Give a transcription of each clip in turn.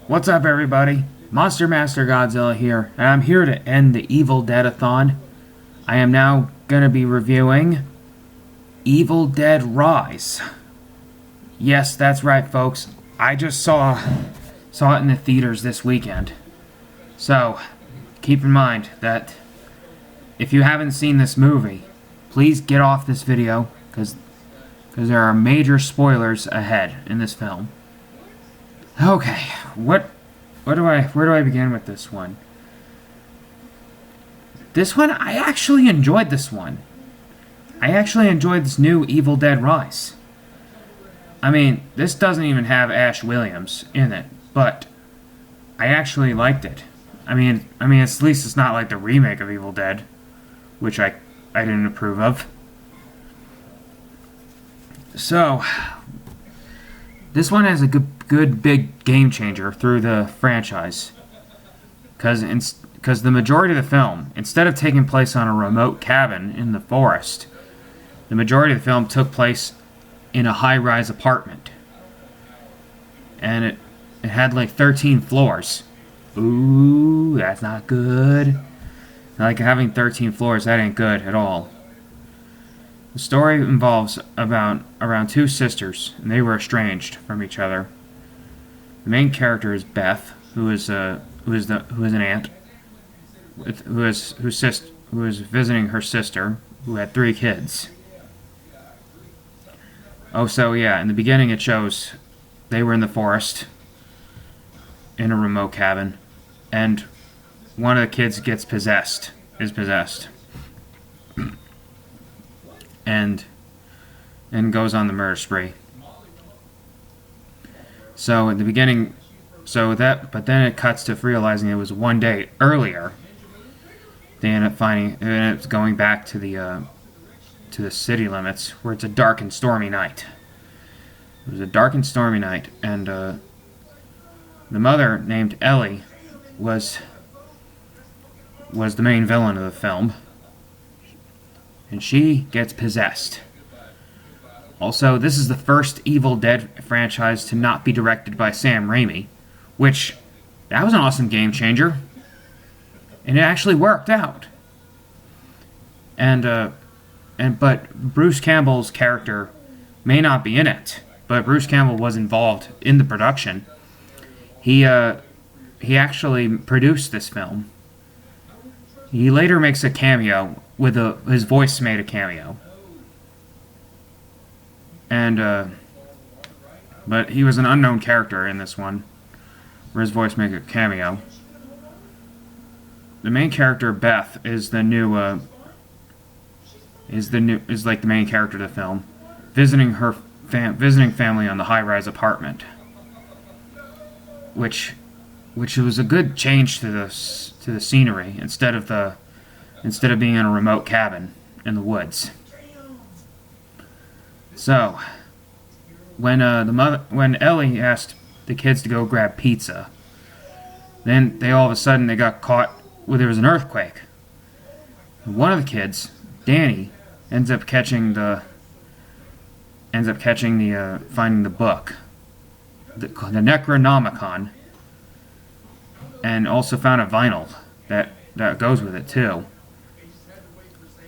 What's up, everybody? Monster Master Godzilla here, and I'm here to end the Evil Dead-A-Thon. I am now going to be reviewing Evil Dead Rise. Yes, that's right, folks. I just saw it in the theaters this weekend. So, keep in mind that if you haven't seen this movie, please get off this video, because there are major spoilers ahead in this film. Okay, where do I begin with this one? This one, I actually enjoyed this one. I actually enjoyed this new Evil Dead Rise. I mean, this doesn't even have Ash Williams in it, but I actually liked it. I mean, at least it's not like the remake of Evil Dead, which I didn't approve of. So, this one has a good big game changer through the franchise, because the majority of the film, instead of taking place on a remote cabin in the forest, the majority of the film took place in a high-rise apartment, and it had like 13 floors. Ooh, that's not good. Like, having 13 floors, that ain't good at all. The story involves around two sisters, and they were estranged from each other. The main character is Beth, who is an aunt, who is visiting her sister, who had 3 kids. Oh, so yeah, in the beginning it shows they were in the forest, in a remote cabin, and one of the kids is possessed. And goes on the murder spree. So at the beginning, but then it cuts to realizing it was one day earlier. They end up going back to the city limits, where it's a dark and stormy night. It was a dark and stormy night, and the mother, named Ellie, was the main villain of the film. And she gets possessed. Also, this is the first Evil Dead franchise to not be directed by Sam Raimi, which, that was an awesome game changer. And it actually worked out. But Bruce Campbell's character may not be in it, but Bruce Campbell was involved in the production. He actually produced this film. He later makes a cameo with his voice made a cameo. And but he was an unknown character in this one, where his voice made a cameo. The main character, Beth, is like the main character of the film, visiting family on the high-rise apartment, which was a good change to the scenery instead of being in a remote cabin in the woods. So, when Ellie asked the kids to go grab pizza, then they all of a sudden got caught where there was an earthquake. And one of the kids, Danny, ends up finding the book, the Necronomicon, and also found a vinyl that goes with it too.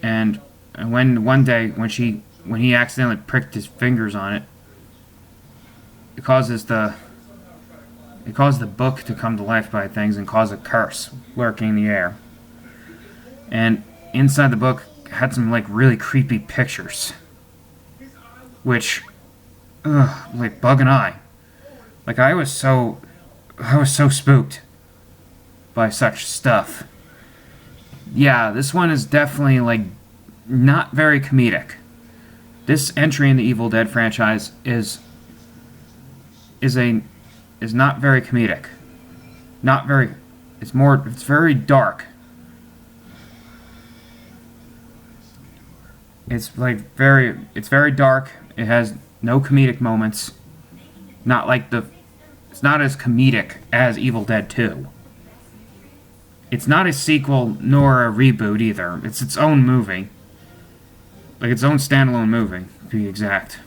And one day when he accidentally pricked his fingers on it, it caused the book to come to life by things and cause a curse lurking in the air. And inside the book had some like really creepy pictures, which like bug an eye. Like I was so spooked by such stuff. Yeah, this one is definitely like not very comedic. This entry in the Evil Dead franchise is not very comedic. It's very dark. It's very dark. It has no comedic moments. It's not as comedic as Evil Dead 2. It's not a sequel nor a reboot either. It's its own movie. Like its own standalone movie, to be exact.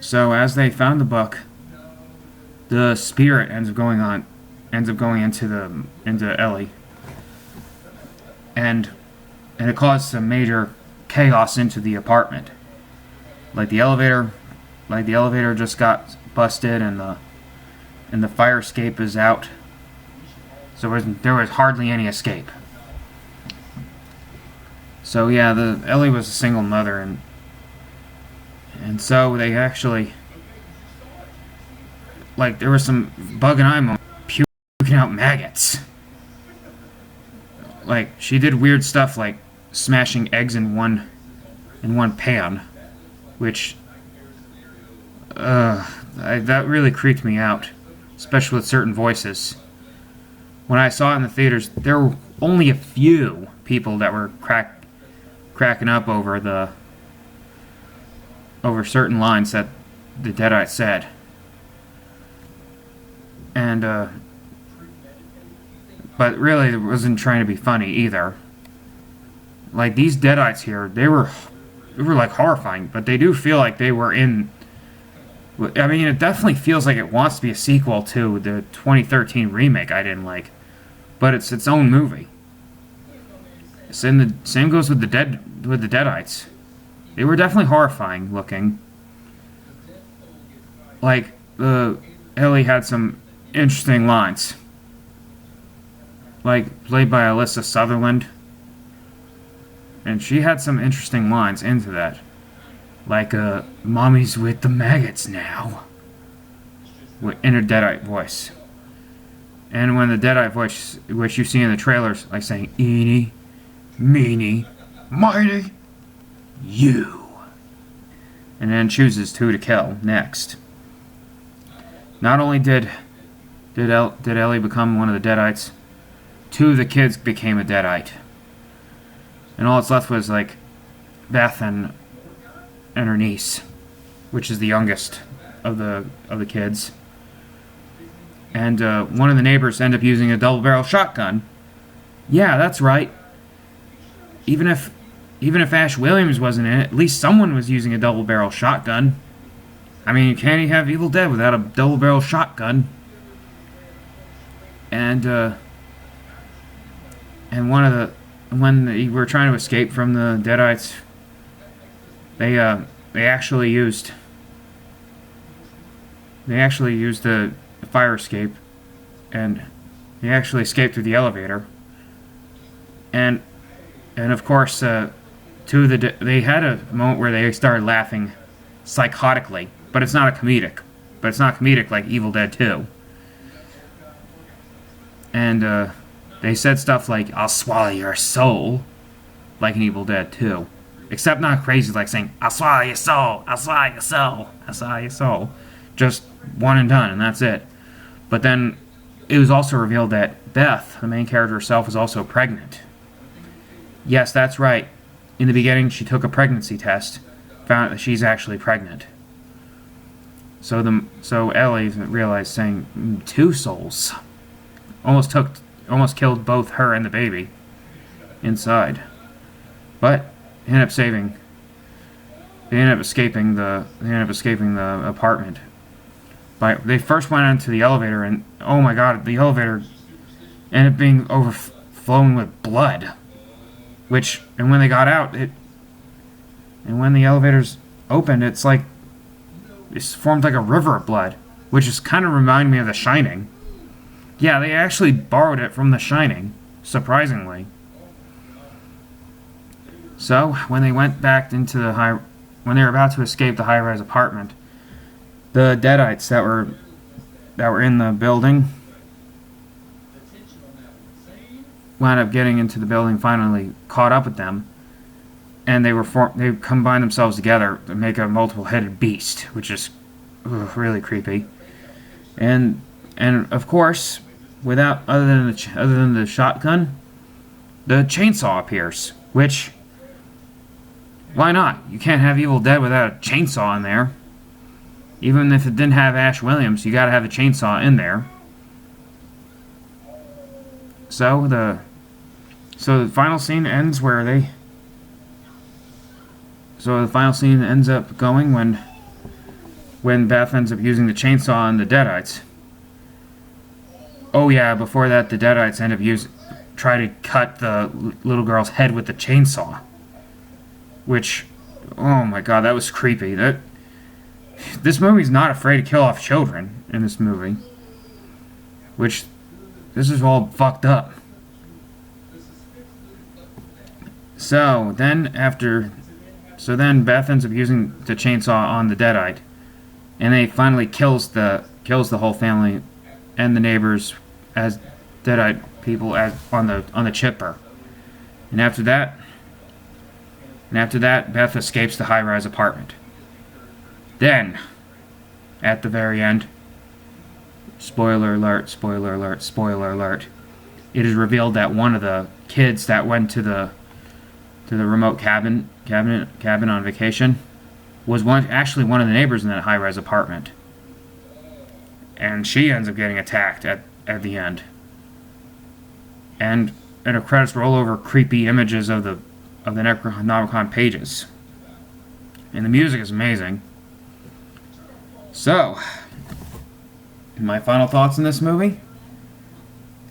So as they found the book, the spirit ends up going into Ellie, and it caused some major chaos into the apartment. Like the elevator just got busted, and the fire escape is out. So there was hardly any escape. So yeah, the Ellie was a single mother, and so they actually, like, there was some bug and eye moments puking out maggots. Like, she did weird stuff like smashing eggs in one pan, which that really creeped me out, especially with certain voices. When I saw it in the theaters, there were only a few people that were cracking up over certain lines that the Deadite said. And but really, it wasn't trying to be funny either. Like, these Deadites here, they were like horrifying, but they do feel like they were in. I mean, it definitely feels like it wants to be a sequel to the 2013 remake I didn't like, but it's its own movie. Same goes with the Deadites. They were definitely horrifying looking. Like, Ellie had some interesting lines, like played by Alyssa Sutherland, and she had some interesting lines into that. Like, mommy's with the maggots now. In her Deadite voice. And when the Deadite voice, which you see in the trailers, like saying, eeny, meeny, miny, you. And then chooses who to kill next. Not only did Ellie become one of the Deadites, two of the kids became a Deadite. And all that's left was, like, Beth and her niece, which is the youngest of the kids. And one of the neighbors ended up using a double-barrel shotgun. Yeah, that's right. Even if Ash Williams wasn't in it, at least someone was using a double-barrel shotgun. I mean, you can't have Evil Dead without a double-barrel shotgun. And when they were trying to escape from the Deadites, they actually used the fire escape, and they actually escaped through the elevator. And of course, they had a moment where they started laughing psychotically, but it's not comedic like Evil Dead 2. And they said stuff like, "I'll swallow your soul," like in Evil Dead 2. Except not crazy, like saying, "I'll swallow your soul, I'll swallow your soul, I'll swallow your soul." Just one and done, and that's it. But then it was also revealed that Beth, the main character herself, was also pregnant. Yes, that's right. In the beginning, she took a pregnancy test, found out that she's actually pregnant. So Ellie realized, saying, "Two souls," almost killed both her and the baby inside. But they ended up escaping the apartment. They first went into the elevator, and oh my god, the elevator ended up being overflowing with blood. And when they got out, and when the elevators opened, it's formed like a river of blood, which is kind of reminding me of The Shining. Yeah, they actually borrowed it from The Shining, surprisingly. So when they went back into when they were about to escape the high-rise apartment, the Deadites that were in the building wound up getting into the building, finally caught up with them, and they combined themselves together to make a multiple-headed beast, which is really creepy. And of course, other than the shotgun, the chainsaw appears, which, why not? You can't have Evil Dead without a chainsaw in there. Even if it didn't have Ash Williams, you gotta have a chainsaw in there. So the final scene ends up going when Beth ends up using the chainsaw on the Deadites. Oh yeah, before that, the Deadites end up try to cut the little girl's head with the chainsaw. Which, oh my god, that was creepy. This movie's not afraid to kill off children in this movie. Which, this is all fucked up. So then Beth ends up using the chainsaw on the Deadite, and they finally kills the whole family and the neighbors as Deadite people on the chipper. And after that, Beth escapes the high-rise apartment. Then, at the very end, spoiler alert, spoiler alert, spoiler alert, it is revealed that one of the kids that went to the remote cabin on vacation was actually one of the neighbors in that high-rise apartment. And she ends up getting attacked at the end. And her credits roll over creepy images of the Necronomicon pages. And the music is amazing. So, my final thoughts on this movie?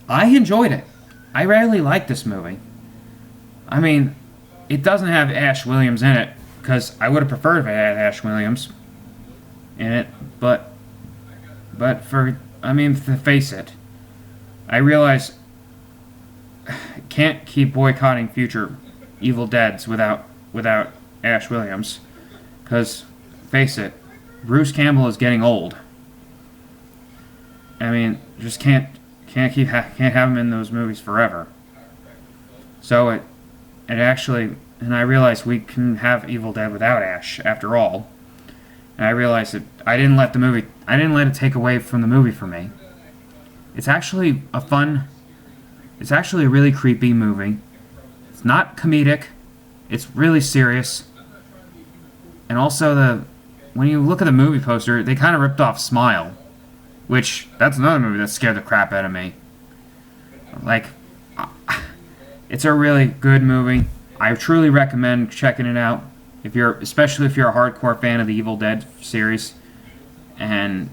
I enjoyed it. I rarely like this movie. I mean, it doesn't have Ash Williams in it, because I would have preferred if it had Ash Williams in it, but to face it, I realize I can't keep boycotting future Evil Deads without Ash Williams, because face it, Bruce Campbell is getting old. I mean, just can't have him in those movies forever. So it actually, and I realize we can have Evil Dead without Ash after all. And I realized that I didn't let it take away from the movie for me. It's actually a really creepy movie. It's not comedic. It's really serious. And also when you look at the movie poster, they kind of ripped off Smile, which that's another movie that scared the crap out of me. Like, it's a really good movie. I truly recommend checking it out, especially if you're a hardcore fan of the Evil Dead series. And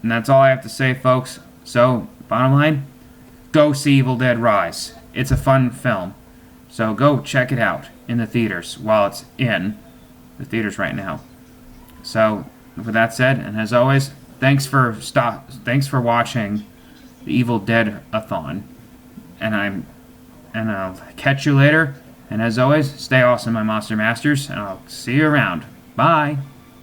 that's all I have to say, folks. So, bottom line, go see Evil Dead Rise. It's a fun film. So go check it out in the theaters while it's in the theaters right now. So, with that said, and as always, thanks for watching the Evil Dead-A-Thon. And I'll catch you later. And as always, stay awesome, my Monster Masters, and I'll see you around. Bye!